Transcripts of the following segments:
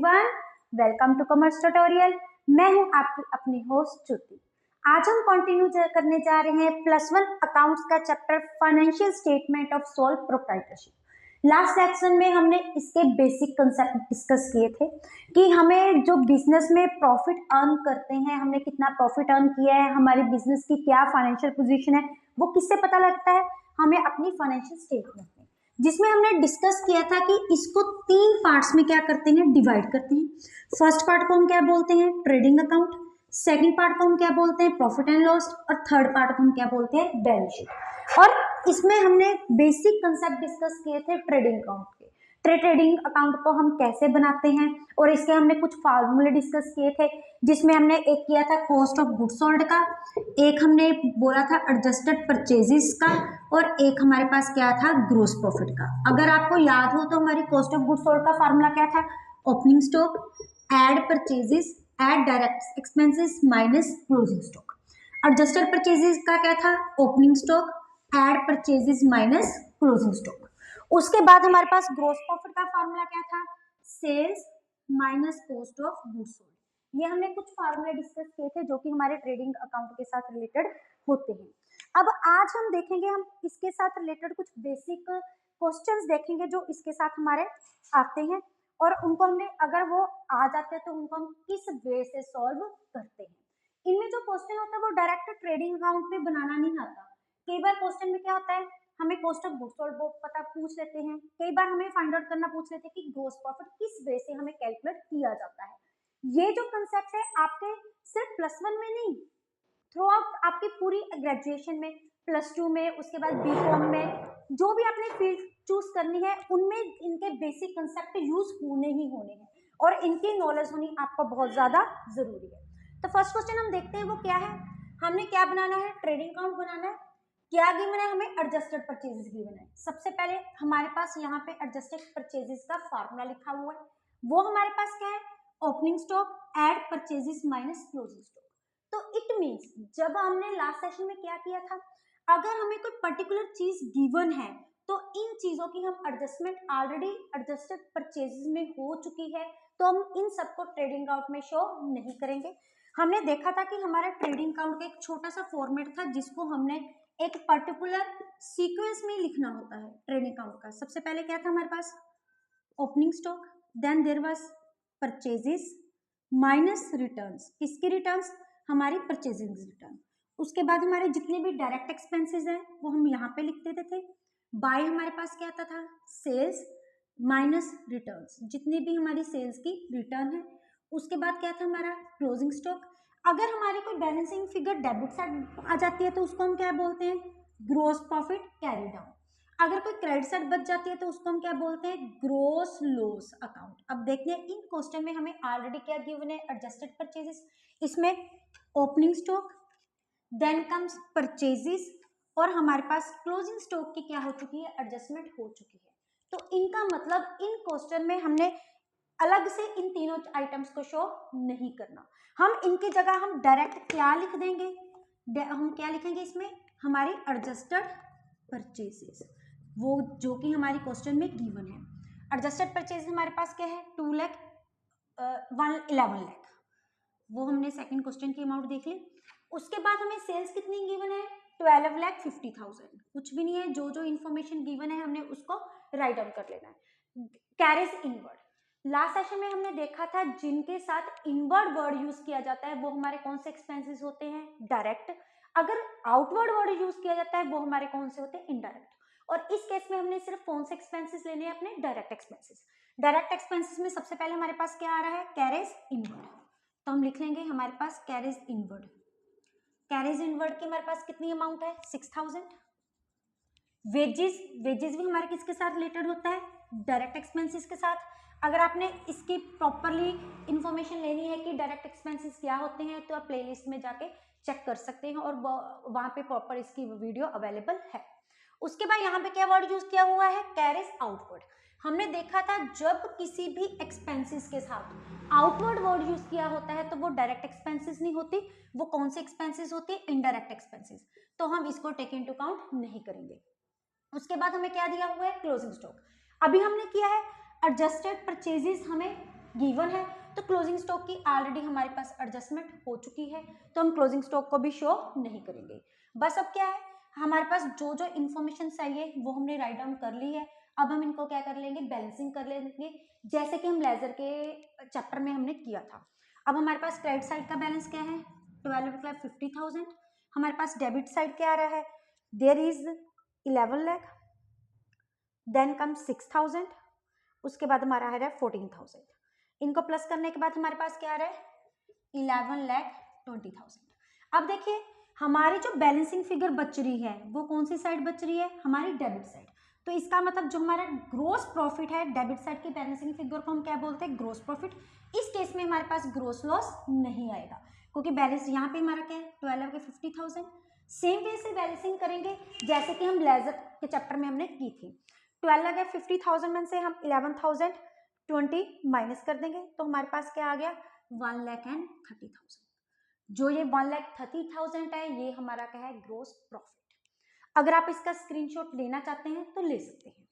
Everyone, welcome to commerce tutorial. मैं हूं आपकी अपनी होस्ट ज्योति। आज हम कंटिन्यू करने जा रहे हैं +1 अकाउंट्स का chapter financial statement of sole proprietorship. Last section में हमने इसके बेसिक कंसेप्ट डिस्कस किए थे कि हमें जो बिजनेस में प्रॉफिट अर्न करते हैं, हमने कितना प्रॉफिट अर्न किया है, हमारी बिजनेस की क्या फाइनेंशियल पोजीशन है, वो किससे पता लगता है? हमें अपनी फाइनेंशियल स्टेटमेंट में, जिसमें हमने डिस्कस किया था कि इसको 3 पार्ट्स में क्या करते हैं, डिवाइड करते हैं। फर्स्ट पार्ट को हम क्या बोलते हैं? Trading account. सेकंड पार्ट को हम क्या बोलते हैं? Profit and loss. और थर्ड पार्ट को हम क्या बोलते हैं? Balance sheet. और इसमें हमने बेसिक कंसेप्ट डिस्कस किए थे ट्रेडिंग अकाउंट के। ट्रेडिंग अकाउंट को हम कैसे बनाते हैं, और इसके हमने कुछ फार्मूले डिस्कस किए थे, जिसमें हमने एक किया था कॉस्ट ऑफ गुड्स सोल्ड का, एक हमने बोला था एडजस्टेड परचेजेस का, और एक हमारे पास क्या था? ग्रोस प्रॉफिट का। अगर आपको याद हो तो हमारी कॉस्ट ऑफ गुड्स सोल्ड का फार्मूला क्या था? Opening stock add purchases add direct expenses minus closing stock. Adjusted purchases का क्या था? Opening stock add purchases minus closing stock. उसके बाद हमारे पास ग्रोस प्रॉफिट का फार्मूला क्या था? Sales minus cost of goods sold. ये हमने कुछ फार्मूले डिस्कस किए थे जो कि हमारे ट्रेडिंग अकाउंट के साथ रिलेटेड होते हैं। अब आज हम देखेंगे, हम इसके साथ रिलेटेड कुछ बेसिक क्वेश्चंस देखेंगे जो इसके साथ हमारे आते हैं, और उनको हमने, अगर वो आ जाते हैं तो उनको हम किस वे से सॉल्व करते हैं। इनमें जो क्वेश्चन होता है वो डायरेक्ट ट्रेडिंग अकाउंट में बनाना नहीं आता। कई बार क्वेश्चन में क्या होता है, हमें कॉस्ट ऑफ गुड्स सोल्ड पता पूछ लेते हैं, कई बार हमें फाइंड आउट करना पूछ लेते हैं कि ग्रोस प्रॉफिट किस वे से हमें कैलकुलेट किया जाता है। ये जो कंसेप्ट है आपके सिर्फ +1 में नहीं, थ्रू आउट आपकी पूरी ग्रेजुएशन में, +2 में, उसके बाद बीकॉम में, जो भी आपने फील्ड चूज करनी है उनमें इनके बेसिक कंसेप्ट यूज होने ही होने हैं, और इनकी नॉलेज होनी आपको बहुत ज्यादा जरूरी है। तो फर्स्ट क्वेश्चन हम देखते हैं वो क्या है। हमने क्या बनाना है? ट्रेडिंग अकाउंट बनाना है। क्या गिवन है? हमें एडजस्टेड परचेजेस गिवन है। सबसे पहले हमारे पास यहाँ पे एडजस्टेड परचेजेस का फार्मूला लिखा हुआ है। वो हमारे पास क्या है? Opening stock add purchases minus closing stock. तो इट मींस, जब हमने लास्ट सेशन में क्या किया था, अगर हमें कोई पर्टिकुलर चीज गिवन है तो इन चीजों की हम एडजस्टमेंट ऑलरेडी एडजस्टेड परचेजेस में हो चुकी है, तो हम इन सबको ट्रेडिंग अकाउंट में शो नहीं करेंगे। हमने देखा था कि हमारा ट्रेडिंग अकाउंट का एक छोटा सा फॉर्मेट था जिसको हमने एक पर्टिकुलर सीक्वेंस में लिखना होता है। ट्रेडिंग अकाउंट का सबसे पहले क्या था हमारे पास? Opening stock, then there was purchases minus returns. किसकी रिटर्न्स? हमारी परचेजिंग रिटर्न। उसके बाद हमारे जितने भी डायरेक्ट एक्सपेंसेस हैं वो हम यहाँ पे लिख देते थे। बाय हमारे पास क्या आता था? सेल्स माइनस रिटर्न्स, जितनी भी हमारी सेल्स की रिटर्न है। उसके बाद क्या था हमारा? Closing stock. अगर हमारी कोई बैलेंसिंग फिगर डेबिट साइड आ जाती है तो उसको हम क्या बोलते हैं? Gross profit carry down. अगर कोई क्रेडिट साइड बच जाती है तो उसको हम क्या बोलते हैं? Gross loss account. अब देखते हैं इन क्वेश्चन में हमें ऑलरेडी क्या गिवन है? Adjusted purchases. इसमें opening stock, then comes purchases, और हमारे पास क्लोजिंग स्टॉक की क्या हो चुकी है? एडजस्टमेंट हो चुकी है। तो इनका मतलब इन क्वेश्चन में हमने अलग से इन तीनों आइटम्स को शो नहीं करना। हम इनकी जगह हम डायरेक्ट क्या लिख देंगे? हम क्या लिखेंगे इसमें? हमारी एडजस्टेड परचेजेस, वो जो कि हमारी क्वेश्चन में गिवन है। एडजस्टेड परचेज हमारे पास क्या है? 2 लाख 11 लाख, वो हमने सेकंड क्वेश्चन की अमाउंट देख ली। उसके बाद हमें सेल्स कितनी गिवन है? 12,50,000। कुछ भी नहीं है, जो जो इन्फॉर्मेशन गिवन है हमने उसको राइट डाउन कर लेना है। कैरेज इनवर्ड, लास्ट सेशन में हमने देखा था जिनके साथ इनवर्ड वर्ड यूज किया जाता है वो हमारे कौन से एक्सपेंसेस होते हैं? डायरेक्ट। अगर आउटवर्ड वर्ड यूज किया जाता है वो हमारे कौन से होते हैं? इनडायरेक्ट। और इस केस में हमने सिर्फ कौन से एक्सपेंसेस लेने हैं? अपने डायरेक्ट एक्सपेंसेस। डायरेक्ट एक्सपेंसेस में सबसे पहले हमारे पास क्या आ रहा है? Carriage inward. तो हम लिख लेंगे हमारे पास कैरेज इनवर्ड। कैरेज इनवर्ड की हमारे पास कितनी अमाउंट है? 6,000। वेजेस, वेजेस भी हमारे किसके साथ रिलेटेड होता है? डायरेक्ट एक्सपेंसेस के साथ। अगर आपने इसकी प्रॉपरली इंफॉर्मेशन लेनी है कि डायरेक्ट एक्सपेंसेस क्या होते हैं तो आप प्लेलिस्ट में जाके चेक कर सकते हैं, और वहां पे प्रॉपर इसकी वीडियो अवेलेबल है। उसके बाद यहाँ पे क्या वर्ड यूज किया हुआ है? Carriage outward. हमने देखा था जब किसी भी एक्सपेंसेस के साथ आउटवर्ड वर्ड यूज किया होता है तो वो डायरेक्ट एक्सपेंसेस नहीं होती, वो कौन से एक्सपेंसेस होती है? Indirect expenses. तो हम इसको टेक इनटू अकाउंट नहीं करेंगे। उसके बाद हमें क्या दिया हुआ है? Closing stock. अभी हमने किया है एडजस्टेड परचेजेस, हमें गिवन है, तो क्लोजिंग स्टॉक की ऑलरेडी हमारे पास एडजस्टमेंट हो चुकी है, तो हम क्लोजिंग स्टॉक को भी शो नहीं करेंगे। बस अब क्या है, हमारे पास जो जो इन्फॉर्मेशन चाहिए वो हमने राइट डाउन कर ली है। अब हम इनको क्या कर लेंगे, बैलेंसिंग कर लेंगे, जैसे कि हम लेजर के चैप्टर में हमने किया था। अब हमारे पास क्रेडिट साइड का बैलेंस क्या है, 12,50,000। हमारे पास डेबिट साइड क्या आ रहा है, there is 11 lakh, then come 6,000, उसके बाद हमारा आ रहा है 14,000। इनको प्लस करने के बाद हमारे पास क्या आ रहा है, 11,20,000। अब देखिए हमारी जो बैलेंसिंग फिगर बच रही है वो कौन सी साइड बच रही है, हमारी डेबिट साइड। तो इसका मतलब जो हमारा ग्रोस प्रॉफिट है, डेबिट साइड की बैलेंसिंग फिगर को हम क्या बोलते हैं, ग्रोस प्रॉफिट। इस केस में हमारे पास ग्रोस लॉस नहीं आएगा, क्योंकि बैलेंस यहाँ पे हमारा क्या है, 12,50,000। सेम वे से बैलेंसिंग करेंगे जैसे कि हम लेजर के चैप्टर में हमने की थी। 12,50,000 में से हम 11,020 माइनस कर देंगे, तो हमारे पास क्या आ गया, 1,30,000। जो ये 1,30,000 है ये हमारा क्या है, ग्रोस प्रॉफिट। अगर आप इसका स्क्रीनशॉट लेना चाहते हैं तो ले सकते हैं।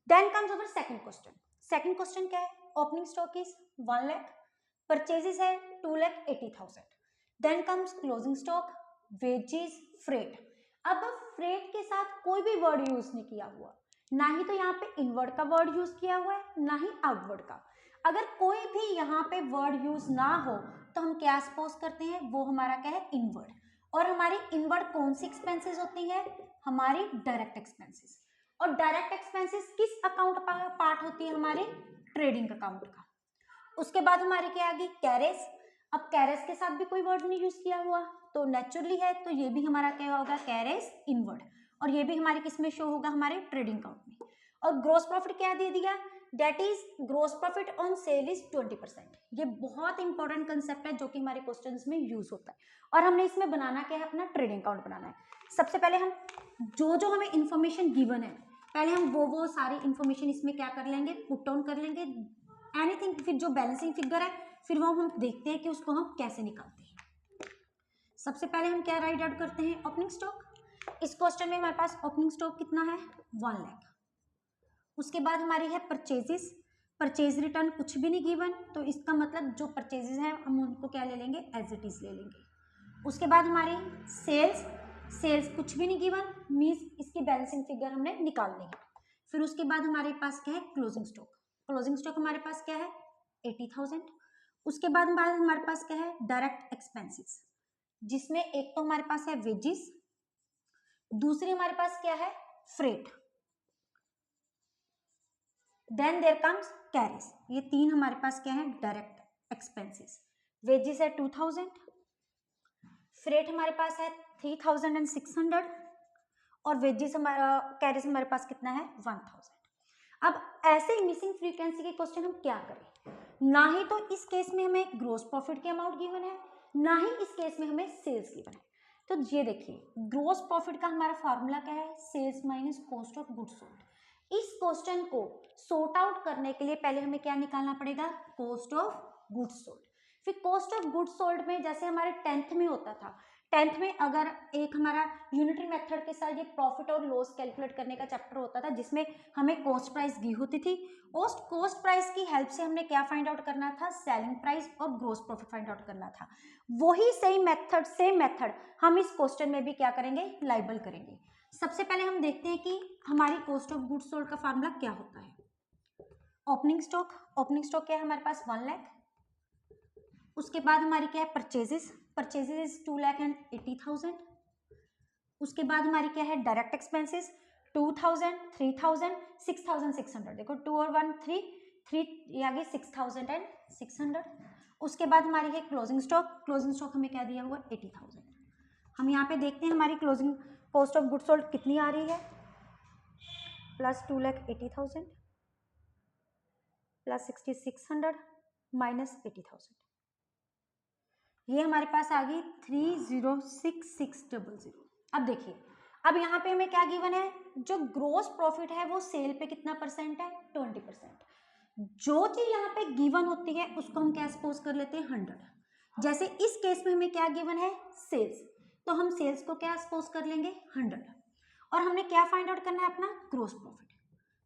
Then comes our second question. Second question क्या है, opening stock is 1 lakh, purchases है 2,80,000। Then comes closing stock, wages, freight. अब फ्रेट के साथ कोई भी वर्ड यूज नहीं किया हुआ, ना ही तो यहाँ पे इनवर्ड का वर्ड यूज किया हुआ है, ना ही आउटवर्ड का। अगर कोई भी यहाँ पे वर्ड यूज ना हो तो हम क्या सपोज करते हैं, वो हमारा क्या है, इनवर्ड। और हमारी इनवर्ड कौन सी एक्सपेंसेस होती है, हमारी डायरेक्ट एक्सपेंसेस। और डायरेक्ट एक्सपेंसेस किस अकाउंट पार्ट होती है, हमारे ट्रेडिंग अकाउंट का। उसके बाद हमारे क्या आ गई, कैरेज। अब कैरेज के साथ भी कोई वर्ड नहीं यूज किया हुआ, तो नेचुरली है, तो ये भी हमारा क्या होगा, कैरेज इनवर्ड। और ये भी हमारे किस में शो होगा, हमारे ट्रेडिंग अकाउंट में। और ग्रोस प्रॉफिट क्या दे दिया, that is gross profit on sale is 20%। ये बहुत इंपॉर्टेंट कंसेप्ट है जो कि हमारे क्वेश्चंस में यूज होता है। और हमने इसमें बनाना क्या है, अपना ट्रेडिंग अकाउंट बनाना है। सबसे पहले हम जो हमें इंफॉर्मेशन गिवन है, पहले हम वो सारी इंफॉर्मेशन इसमें क्या कर लेंगे, पुट ऑन कर लेंगे एनीथिंग। फिर जो बैलेंसिंग फिगर है फिर वो हम देखते हैं कि उसको हम कैसे निकालते हैं। सबसे पहले हम क्या राइट आउट करते हैं, ओपनिंग स्टॉक। इस क्वेश्चन में हमारे पास ओपनिंग स्टॉक कितना है, 1 लाख। उसके बाद हमारी है परचेजेस। परचेज रिटर्न कुछ भी नहीं गिवन, तो इसका मतलब जो परचेजेस हैं हम उनको क्या ले लेंगे, एज इट इज ले लेंगे। उसके बाद हमारी सेल्स, सेल्स कुछ भी नहीं गिवन, मीन्स इसकी बैलेंसिंग फिगर हमने निकालनी है। फिर उसके बाद हमारे पास क्या है, क्लोजिंग स्टॉक। क्लोजिंग स्टॉक हमारे पास क्या है, 80,000। उसके बाद हमारे पास क्या है, डायरेक्ट एक्सपेंसेस, जिसमें एक तो हमारे पास है वेजेस, दूसरी हमारे पास क्या है, freight, then there comes carriage. ये तीन हमारे पास क्या है, डायरेक्ट एक्सपेंसेस। वेजेस है 2,000, फ्रेट हमारे पास है 3,600, और वेजेस हमारा, कैरेज हमारे पास कितना है, 1,000। अब ऐसे मिसिंग फ्रीक्वेंसी के क्वेश्चन हम क्या करें, ना ही तो इस केस में हमें ग्रोस प्रॉफिट के अमाउंट गिवन है, ना ही इस केस में हमें सेल्स गिवन है। तो ये देखिए ग्रोस प्रॉफिट का हमारा फॉर्मूला क्या है, sales minus cost of goods sold. इस क्वेश्चन को सॉर्ट आउट करने के लिए पहले हमें क्या निकालना पड़ेगा, कॉस्ट ऑफ गुड्स सोल्ड। फिर कॉस्ट ऑफ गुड्स सोल्ड में जैसे हमारे 10th में होता था, 10th में अगर एक हमारा यूनिटरी मेथड के साथ ये प्रॉफिट और लॉस कैलकुलेट करने का चैप्टर होता था, जिसमें हमें कॉस्ट प्राइस दी होती थी। कॉस्ट प्राइस की हेल्प से हमने क्या फाइंड आउट करना था, सेलिंग प्राइस और ग्रोस प्रॉफिट फाइंड आउट करना था। वही सेम मेथड हम इस क्वेश्चन में भी क्या करेंगे, लाइबल करेंगे। सबसे पहले हम देखते हैं कि हमारी कॉस्ट ऑफ गुड्स सोल्ड का फार्मूला क्या होता है। ओपनिंग स्टॉक, ओपनिंग स्टॉक क्या है हमारे पास, 1 लाख। उसके बाद हमारी क्या है, परचेजेस, परचेजेस 2,80,000। उसके बाद हमारी क्या है, डायरेक्ट एक्सपेंसेस 2,000, 3,000, 6,600। देखो 2 और 1 3 ये आ गई 6,600। उसके बाद हमारी है क्लोजिंग स्टॉक। क्लोजिंग स्टॉक हमें क्या दिया हुआ, 80,000। हम यहाँ पे देखते हैं हमारी closing cost of goods sold कितनी आ रही है, प्लस 2,80,000 प्लस 6,600 माइनस 80,000। ये हमारे पास आ गई 306,600। अब देखिए, अब यहाँ पे हमें क्या गिवन है, जो ग्रोस प्रॉफिट है वो सेल पे कितना परसेंट है, 20%। जो चीज यहाँ पे गिवन होती है उसको हम क्या सपोज कर लेते हैं, 100। जैसे इस केस में हमें क्या गिवन है, सेल्स, तो हम सेल्स को क्या सपोज कर लेंगे, 100। और हमने क्या फाइंड आउट करना है, अपना ग्रोस प्रॉफिट।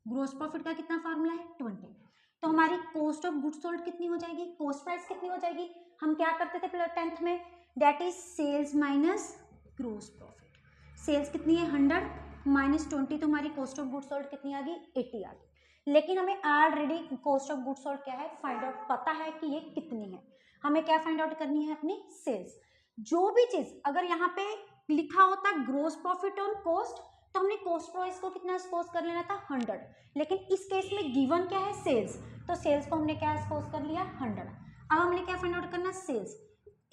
ग्रोस प्रॉफिट का कितना फार्मूला है, 20। तो हमारी कॉस्ट ऑफ गुड्स सोल्ड कितनी हो जाएगी, कॉस्ट प्राइस कितनी हो जाएगी, हम क्या करते थे 10th में, that is sales minus gross profit. Sales कितनी है 100 माइनस 20, तो हमारी कॉस्ट ऑफ गुड्स सोल्ड कितनी आ गई 80 आ गई। लेकिन हमें already cost of goods sold क्या है फाइंड आउट पता है कि ये कितनी है, हमें क्या फाइंड आउट करनी है अपनी सेल्स। जो भी चीज अगर यहाँ पे लिखा होता ग्रोस प्रॉफिट ऑन कॉस्ट तो हमने कॉस्ट प्राइस को कितना सपोज कर लेना था 100, लेकिन इस केस में गिवन क्या है सेल्स, तो सेल्स को हमने क्या सपोज कर लिया 100। अब हमने क्या फाइंड आउट करना सेल्स।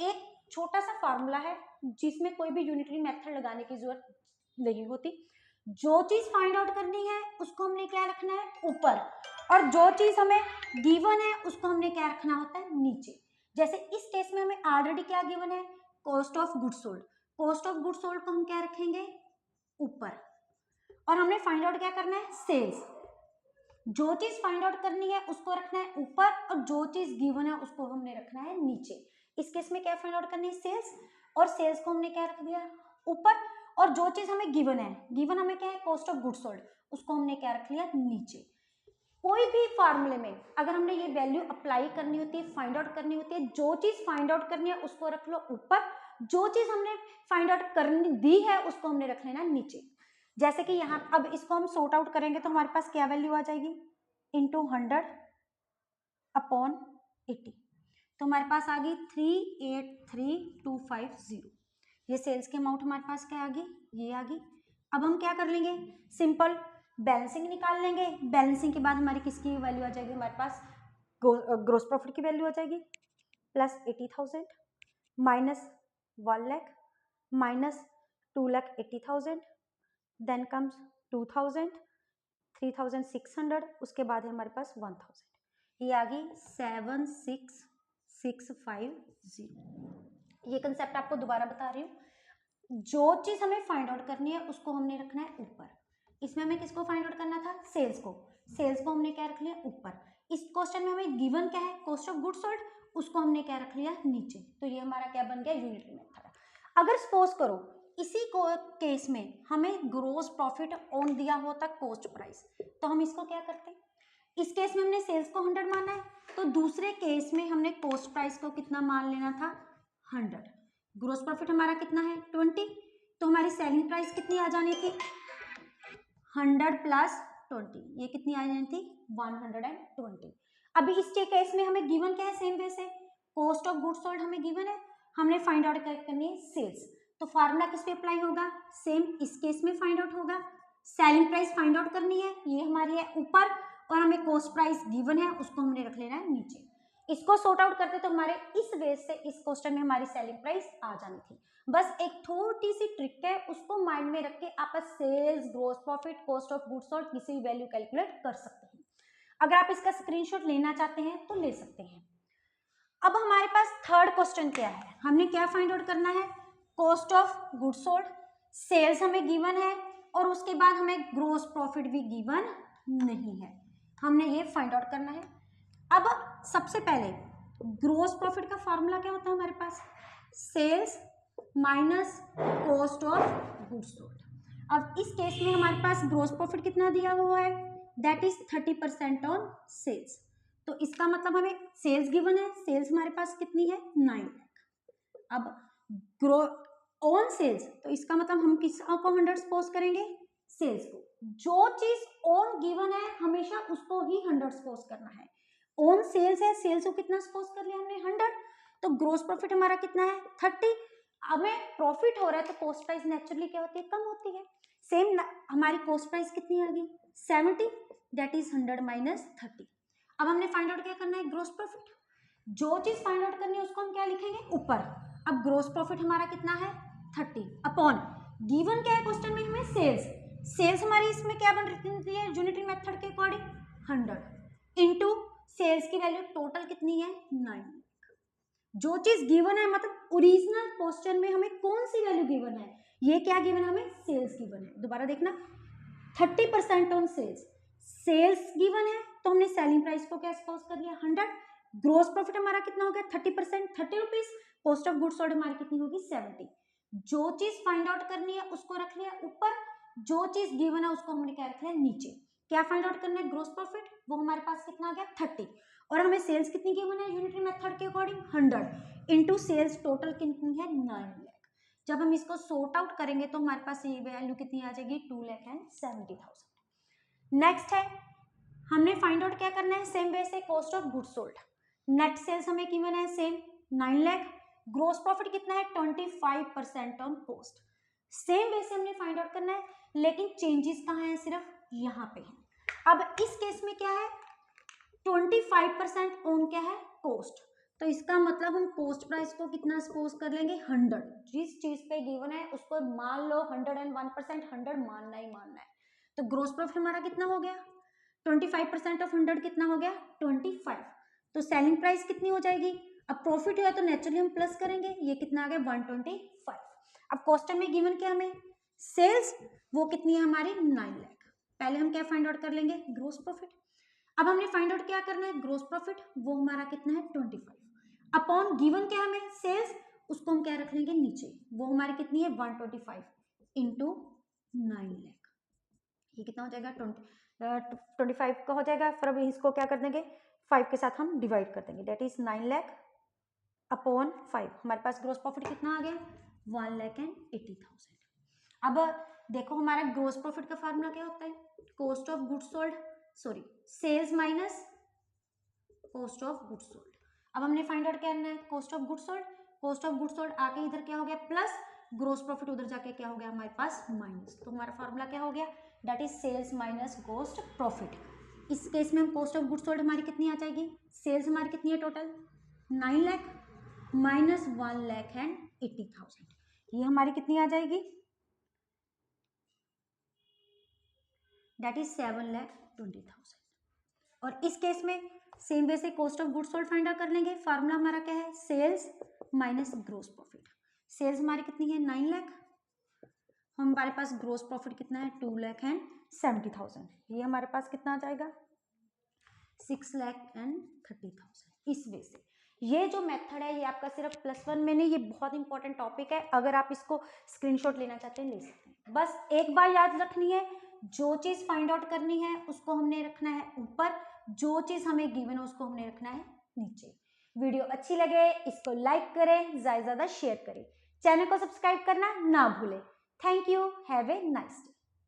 एक छोटा सा फार्मूला है जिसमें कोई भी यूनिटरी मेथड लगाने की जरूरत नहीं होती, जो चीज फाइंड आउट करनी है उसको हमने क्या रखना है ऊपर, और जो चीज हमें गिवन है उसको हमने क्या रखना होता है नीचे। जैसे इस केस में हमें ऑलरेडी क्या गिवन है cost of goods sold, cost of goods sold को हम क्या रखेंगे ऊपर, और हमने फाइंड आउट क्या करना है सेल्स। जो चीज फाइंड आउट करनी है उसको रखना है ऊपर, और जो चीज गिवन है उसको हमने रखना है नीचे। इस केस में क्या फाइंड आउट करनी है सेल्स, और सेल्स को हमने क्या रख दिया ऊपर, और जो चीज हमें गिवन है, गिवन हमें क्या है कॉस्ट ऑफ गुड्स सोल्ड, उसको हमने क्या रख लिया नीचे। कोई भी फार्मूले में अगर हमने ये वैल्यू अप्लाई करनी होती है फाइंड आउट करनी होती है, जो चीज फाइंड आउट करनी है उसको रख लो ऊपर, जो चीज हमने फाइंड आउट करनी दी है उसको हमने रख लेना नीचे। जैसे कि यहाँ अब इसको हम सॉर्ट आउट करेंगे तो हमारे पास क्या वैल्यू आ जाएगी इंटू 100 अपॉन 80, तो हमारे पास आ गई 383250। ये सेल्स के अमाउंट हमारे पास क्या आ गई ये आ गई। अब हम क्या कर लेंगे सिंपल बैलेंसिंग निकाल लेंगे, बैलेंसिंग के बाद हमारी किसकी वैल्यू आ जाएगी हमारे पास ग्रोस प्रॉफिट की वैल्यू आ जाएगी plus 80,000 minus 1 lakh minus 2,80,000, then comes 2,000 3,600, उसके बाद है हमारे पास 1,000, ये आ गई 76,650। ये कंसेप्ट आपको दोबारा बता रही हूँ, जो चीज हमें फाइंड आउट करनी है उसको हमने रखना है ऊपर। इसमें हमें किसको फाइंड आउट करना था सेल्स को, सेल्स को हमने क्या रख लिया ऊपर। इस क्वेश्चन में हमें गिवन क्या है कॉस्ट ऑफ गुड्स सोल्ड, उसको हमने क्या रख लिया नीचे। तो ये हमारा क्या बन गया यूनिटरी मेथड। अगर सपोज करो इसी केस में हमें ग्रोस प्रॉफिट ऑन दिया होता कॉस्ट प्राइस, तो हम इसको क्या करते हैं, इस केस में हमने सेल्स को 100 माना है, तो दूसरे केस में हमने कॉस्ट प्राइस को कितना मान लेना था 100। ग्रोस प्रॉफिट हमारा कितना है 20, तो हमारी सेलिंग प्राइस कितनी आ जानी थी 100 प्लस 20, ये कितनी आ जानी थी 120। अभी इस केस में हमें गिवन क्या है सेम वे से कॉस्ट ऑफ गुड्स सोल्ड हमें गिवन है, हमने फाइंड आउट करनी है सेल्स, तो फार्मूला किस पे अप्लाई होगा सेम इस केस में फाइंड आउट होगा। सेलिंग प्राइस फाइंड आउट करनी है, ये हमारी है ऊपर, और हमें कॉस्ट प्राइस गिवन है उसको हमने रख लेना है नीचे। इसको सॉर्ट आउट करते तो हमारे इस वे से इस क्वेश्चन में हमारी सेलिंग प्राइस आ जानी थी। बस एक थोड़ी सी ट्रिक है, उसको माइंड में रख के आप sales gross profit cost of goods sold किसी भी वैल्यू कैलकुलेट कर सकते हैं। अगर आप इसका स्क्रीनशॉट लेना चाहते हैं तो ले सकते हैं। अब हमारे पास थर्ड क्वेश्चन क्या है, हमने क्या फाइंड आउट करना है cost of goods sold, sales हमें गिवन है और उसके बाद हमें ग्रोस प्रॉफिट भी गिवन नहीं है, हमने ये फाइंड आउट करना है। अब सबसे पहले ग्रोस प्रॉफिट का फॉर्मूला क्या होता है हमारे पास sales minus cost of goods sold. अब इस केस में हमारे पास ग्रोस प्रॉफिट कितना दिया हुआ है दैट इज 30% ऑन सेल्स, तो इसका मतलब हमें सेल्स गिवन है, सेल्स हमारे पास कितनी है 9 लाख। अब ग्रो ऑन सेल्स, तो इसका मतलब हम किसको 100 सपोज करेंगे सेल्स को, जो चीज ऑन गिवन है हमेशा उसको ही 100 सपोज करना है। ऑन सेल्स है, सेल्स को कितना सपोज कर लिया हमने 100, तो ग्रोस प्रॉफिट हमारा कितना है 30। हमें प्रॉफिट हो रहा है तो कॉस्ट प्राइस नेचुरली क्या होती है कम होती है। सेम हमारी कॉस्ट प्राइस कितनी आ गई 70, दैट इज 100 माइनस 30। अब हमने फाइंड आउट क्या करना है ग्रोस प्रॉफिट, जो चीज फाइंड आउट करनी है उसको हम क्या लिखेंगे ऊपर। अब ग्रोस प्रॉफिट हमारा कितना है 30 अपॉन गिवन क्या है क्वेश्चन में हमें सेल्स, सेल्स हमारी इसमें क्या बन रही है यूनिटरी मेथड के अकॉर्डिंग 100 इंटू सेल्स की वैल्यू टोटल कितनी है 9। जो चीज गिवन है मतलब ओरिजिनल क्वेश्चन में हमें कौन सी वैल्यू गिवन है, ये क्या गिवन है हमें सेल्स गिवन है। दोबारा देखना 30% ऑन सेल्स, सेल्स गिवन है तो हमने सेलिंग प्राइस को क्या सपोज कर लिया 100, ग्रोस प्रॉफिट हमारा कितना हो गया 30%, 30 rupees, cost of goods sold हमारी कितनी होगी 70। जो चीज फाइंड आउट करनी है उसको रख लिया ऊपर, जो चीज गिवन है उसको हमने क्या रख लिया नीचे। क्या फाइंड आउट करना है, ग्रोस प्रॉफिट, वो हमारे पास कितना आ गया 30, और हमें सेल्स कितनी गिवन है यूनिटरी मेथड के अकॉर्डिंग 100 इंटू सेल्स टोटल कितनी है 9 लाख। जब हम इसको सॉर्ट आउट करेंगे तो हमारे पास ये वैल्यू कितनी आ जाएगी 2,70,000। नेक्स्ट है हमने फाइंड आउट क्या करना है, सेम वे से cost of goods sold, net sales हमें गिवन है सेम 9 लाख, ग्रोस प्रॉफिट कितना है 25% ऑन कॉस्ट, सेम वे से हमने फाइंड आउट करना है, लेकिन चेंजेस कहाँ है, सिर्फ यहाँ पे है। अब इस केस में क्या है 25% ऑन क्या है कॉस्ट, तो इसका मतलब हम कॉस्ट प्राइस को कितना सपोज कर लेंगे 100, जिस चीज पे गिवन है उसको मान लो 101%, 100 मानना ही मानना है। तो ग्रोस प्रॉफिट हमारा कितना हो गया 25% ऑफ 100 कितना हो गया 25, तो सेलिंग प्राइस कितनी हो जाएगी, अब प्रॉफिट है तो नेचुरली हम प्लस करेंगे, ये कितना आ गया 125। अब कॉस्ट में गिवन क्या हमें सेल्स, वो कितनी है हमारी 9 लाख, पहले हम क्या फाइंड आउट कर लेंगे ग्रोस प्रॉफिट। अब हमने फाइंड आउट क्या करना है ग्रोस प्रॉफिट, वो हमारा कितना है 25 अपॉन गिवन क्या हमें सेल्स, उसको हम क्या रख लेंगे नीचे, वो हमारी कितनी है 125 इंटू 9 लाख, ये कितना हो जाएगा 25 का हो जाएगा, फिर अब इसको क्या कर देंगे 5 के साथ हम डिवाइड कर देंगे, दैट इज 9 लाख अपॉन 5, हमारे पास ग्रोस प्रॉफिट कितना आ गया 1,80,000। अब देखो हमारा ग्रोस प्रॉफिट का फार्मूला क्या होता है, cost of goods sold, sorry sales minus cost of goods sold. अब हमने फाइंड आउट करना है cost of goods sold, cost of goods sold आके इधर क्या हो गया प्लस, ग्रोस प्रॉफिट उधर जाके क्या हो गया हमारे पास माइनस, तो हमारा फार्मूला क्या हो गया that is sales minus cost profit. इस केस में हम कॉस्ट ऑफ गुड्स सोल्ड हमारी कितनी आ जाएगी, सेल्स हमारी कितनी है टोटल 9 लाख माइनस 1,80,000, ये हमारी कितनी आ जाएगी दैट इज 7,20,000। और इस केस में सेम वे से cost of goods sold find out कर लेंगे, फार्मूला हमारा क्या है sales minus gross profit, sales हमारी कितनी है 9 लाख, हमारे पास ग्रोस प्रॉफिट कितना है 2,70,000, ये हमारे पास कितना आ जाएगा 6,30,000। इस वे से ये जो मेथड है ये आपका सिर्फ +1 में नहीं, ये बहुत इंपॉर्टेंट टॉपिक है, अगर आप इसको स्क्रीनशॉट लेना चाहते हैं ले सकते हैं। बस एक बार याद रखनी है, जो चीज फाइंड आउट करनी है उसको हमने रखना है ऊपर, जो चीज हमें गिवन है उसको हमने रखना है नीचे। वीडियो अच्छी लगे इसको लाइक करें, ज्यादा से ज्यादा शेयर करें, चैनल को सब्सक्राइब करना ना भूलें। Thank you, have a nice day.